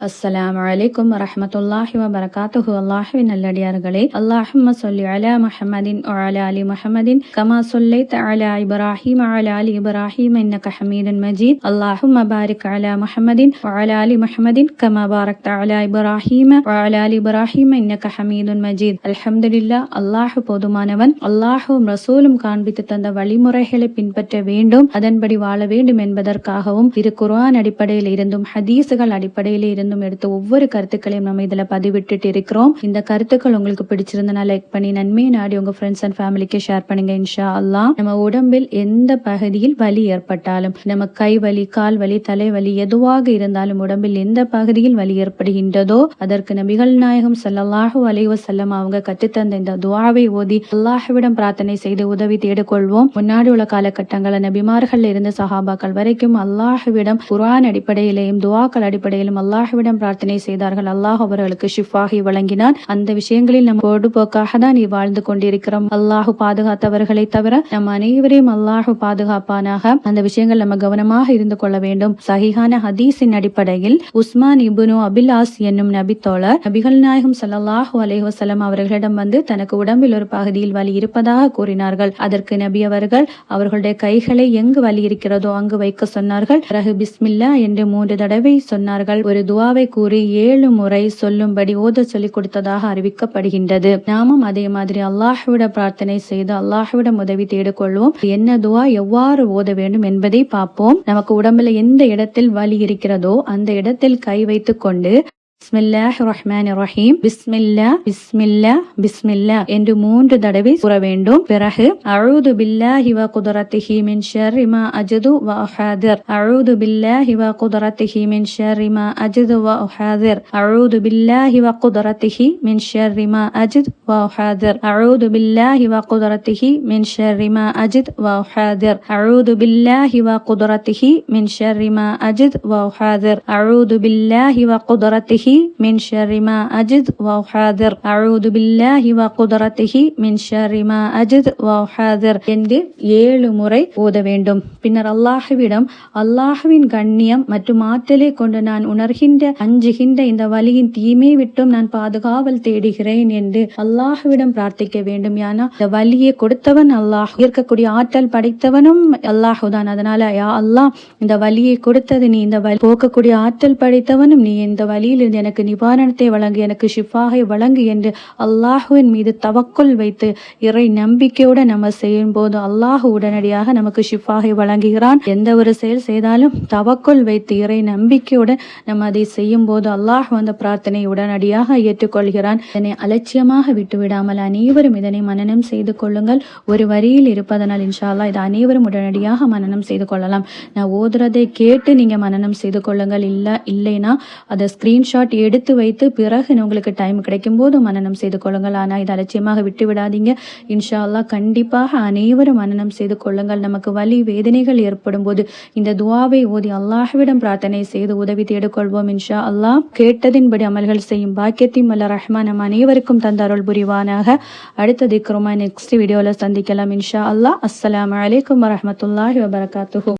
அஸ்ஸலாமு அலைக்கும் வரஹ்மத்துல்லாஹி வபரகாத்துஹு. அல்லாஹ்வின் நல்லடியார்களே, அல்லாஹும்ம ஸல்லி அலா முஹம்மதின் வ அலா ஆலி முஹம்மதின் கமா ஸல்லைத அலா இப்ராஹீம் வ அலா ஆலி இப்ராஹீம் இன்னக ஹமீதுன் மஜீத். அல்லாஹும்ம பாரிக் அலா முஹம்மதின் வ அலா ஆலி முஹம்மதின் கமா பாரக்த அலா இப்ராஹீம் வ அலா ஆலி இப்ராஹீம் இன்னக ஹமீதுன் மஜீத். அல்ஹம்துலில்லாஹ். அல்லாஹ் போதுமானவன். அல்லாஹும் ரசூலும் காண்பித்து தந்த வழிமுறைகளை பின்பற்ற வேண்டும், அதன்படி வாழ வேண்டும் என்பதற்காகவும் திரு குர்ஆன் அடிப்படையில் இருந்தும் ஹதீஸுகள் அடிப்படையில் இருந்தும் எடுத்த ஒவ்வொரு கருத்துக்களையும் நம்ம இதுல பதிவிட்டு இருக்கிறோம். இந்த கருத்துக்கள் உங்களுக்கு பிடிச்சிருந்தனா லைக் பண்ணி நன்மையை நாடி உங்க ஃப்ரெண்ட்ஸ் அண்ட் ஃபேமிலிக்கு ஷேர் பண்ணுங்க. இன்ஷா அல்லாஹ். நம்ம உடம்பில் எந்த பகுதியில் வலி ஏற்பட்டாலும், நம்ம கை வலி, கால் வலி, தலைவலி எதுவாக இருந்தாலும், உடம்பில் எந்த பகுதியில் வலி ஏற்படுகின்றதோ அதற்கு நபிகள் நாயகம் ஸல்லல்லாஹு அலைஹி வஸல்லம் அவங்க கற்றுத்தந்த இந்த துஆவை ஓதி அல்லாஹ்விடம் பிரார்த்தனை செய்து உதவி தேடிக்கொள்வோம். முன்னாடி உள்ள காலகட்டங்களில் நபிமார்கள் இருந்து சஹாபாக்கள் வரைக்கும் அல்லாஹ்விடம் குர்ஆன் அடிப்படையிலேயும் துஆக்கள் அடிப்படையிலும் அல்லாஹ்விடம் பிரார்த்தனை செய்தார்கள். அல்லாஹ் அவர்களுக்கு ஷிஃபாஹி வழங்கினான். அந்த விஷயங்களில் நம்ம பொறுப்போக்காக தான் வாழ்ந்து கொண்டிருக்கிறோம். அல்லாஹ் பாதுகாத்தவர்களை தவிர நம்ம அனைவரையும் அல்லாஹ் பாதுகாப்பானாக. அந்த விஷயங்கள் நம்ம கவனமாக இருந்து கொள்ள வேண்டும். சஹீஹான ஹதீஸின் அடிப்படையில் உஸ்மான் இப்னு அபில் ஆஸ் என்னும் நபி தோழர் நபிகள் நாயகம் ஸல்லல்லாஹு அலைஹி வஸல்லம் அவர்களிடம் வந்து தனக்கு உடம்பில் ஒரு பகுதியில் வலி இருப்பதாக கூறினார்கள். அதற்கு நபி அவர்கள் அவர்களுடைய கைகளை எங்கு வலி இருக்கிறதோ அங்கு வைக்க சொன்னார்கள். பிறகு பிஸ்மில்லா என்று 3 தடவை சொன்னார்கள். ஒரு துஆவை கூறி 7 முறை சொல்லும்படி ஓத சொல்லிக் கொடுத்ததாக அறிவிக்கப்படுகின்றது. நாமும் அதே மாதிரி அல்லாஹ்விட பிரார்த்தனை செய்து அல்லாஹ்விடம் உதவி தேடிக்கொள்வோம். என்ன துஆ எவ்வாறு ஓத வேண்டும் என்பதை பார்ப்போம். நமக்கு உடம்புல எந்த இடத்தில் வலி இருக்கிறதோ அந்த இடத்தில் கை வைத்துக் கொண்டு பிஸ்மில்லாஹிர் ரஹ்மானிர் ரஹீம், பிஸ்மில்லா பிஸ்மில்லா பிஸ்மில்லா என்று 3 தடவை கூற வேண்டும். பிறகு அஊது பில்லாஹி வ குத்ரத்திஹி மின் ஷர்ரி மா அஜது வ உஹாதிர், அஊது பில்லாஹி வ குத்ரத்திஹி மின் ஷர்ரி மா அஜது வ உஹாதிர், அஊது பில்லாஹி வ குத்ரத்திஹி மின் ஷர்ரி மா அஜது வ உஹாதிர், அஊது பில்லாஹி வ குத்ரத்திஹி மின் ஷர்ரி மா அஜது வ உஹாதிர், அஊது பில்லாஹி வ குத்ரத்திஹி மின் ஷர்ரி மா அஜது வ உஹாதிர், அஊது பில்லாஹி வ குத்ரத்திஹி மின் ஷர்ரி மா அஜித் வ உஹாதிர், அஊது பில்லாஹி வ குத்ரத்திஹி மின் ஷர்ரி மா அஜித் வ உஹாதிர் என்று 7 முறை ஓத வேண்டும். பின்னர் அல்லாஹ்விடம் அல்லாஹ்வின் கண்ணியம் மற்றும் ஆற்றலை கொண்டு நான் உணர்கின்ற அஞ்சுகின்ற இந்த வலியின் தீமை விட்டும் நான் பாதுகாவல் தேடுகிறேன் என்று அல்லாஹ்விடம் பிரார்த்திக்க வேண்டும். ஏன்னா இந்த வலியை கொடுத்தவன் அல்லாஹ், இருக்கக்கூடிய ஆற்றல் படைத்தவனும் அல்லாஹுதான். அதனால யா அல்லாஹ், இந்த வலியை கொடுத்தது நீ, இந்த வலி போக்கக்கூடிய ஆற்றல் படைத்தவனும் நீ, இந்த வலியில் இருந்து எனக்கு நிவாரணத்தை வழங்கு, எனக்கு ஷிஃபாகை வழங்கு என்று அல்லாஹுவின் மீது தவக்குல் வைத்து இறை நம்பிக்கையோட நம்ம செய்யும் போது அல்லாஹ் உடனடியாக நமக்கு ஷிஃபாகை வழங்குகிறான். எந்த ஒரு செயல் செய்தாலும் தவக்குல் வைத்து இறை நம்பிக்கையோட நம்ம அதை செய்யும் போது அல்லாஹ் வந்த பிரார்த்தனை உடனடியாக ஏற்றுக்கொள்கிறான். இதனை அலட்சியமாக விட்டுவிடாமல் அனைவரும் இதனை மனனம் செய்து கொள்ளுங்கள். ஒரு வரியில் இருப்பதனால் இன்ஷா அல்லாஹ் இது அனைவரும் உடனடியாக மனனம் செய்து கொள்ளலாம். நான் ஓதுறதை கேட்டு நீங்க மனனம் செய்து கொள்ளுங்கள். இல்லைன்னா அதை ஸ்கிரீன்ஷாட் எடுத்து வைத்து பிறகு உங்களுக்கு டைம் கிடைக்கும் போது மனனம் செய்து கொள்ளுங்கள். ஆனால் இது அலட்சியமாக விட்டு விடாதீங்க. இன்ஷா அல்லாஹ் கண்டிப்பாக அனைவரும் மனனம் செய்து கொள்ளுங்கள். நமக்கு வலி வேதனைகள் ஏற்படும் போது இந்த துஆவை ஓதி அல்லாஹ்விடம் பிரார்த்தனை செய்து உதவி தேடிக்கொள்வோம். இன்ஷா அல்லாஹ் கேட்டதின்படி அமல்கள் செய்யும் பாக்கியத்தையும் வல்ல ரஹ்மான் நம் அனைவருக்கும் தந்த அருள் புரிவானாக. அடுத்த திக்ருமா நெக்ஸ்ட் வீடியோல சந்திக்கலாம் இன்ஷா அல்லாஹ். அஸ்ஸலாமு அலைக்கும் வரஹ்மத்துல்லாஹி வபரகாத்துஹு.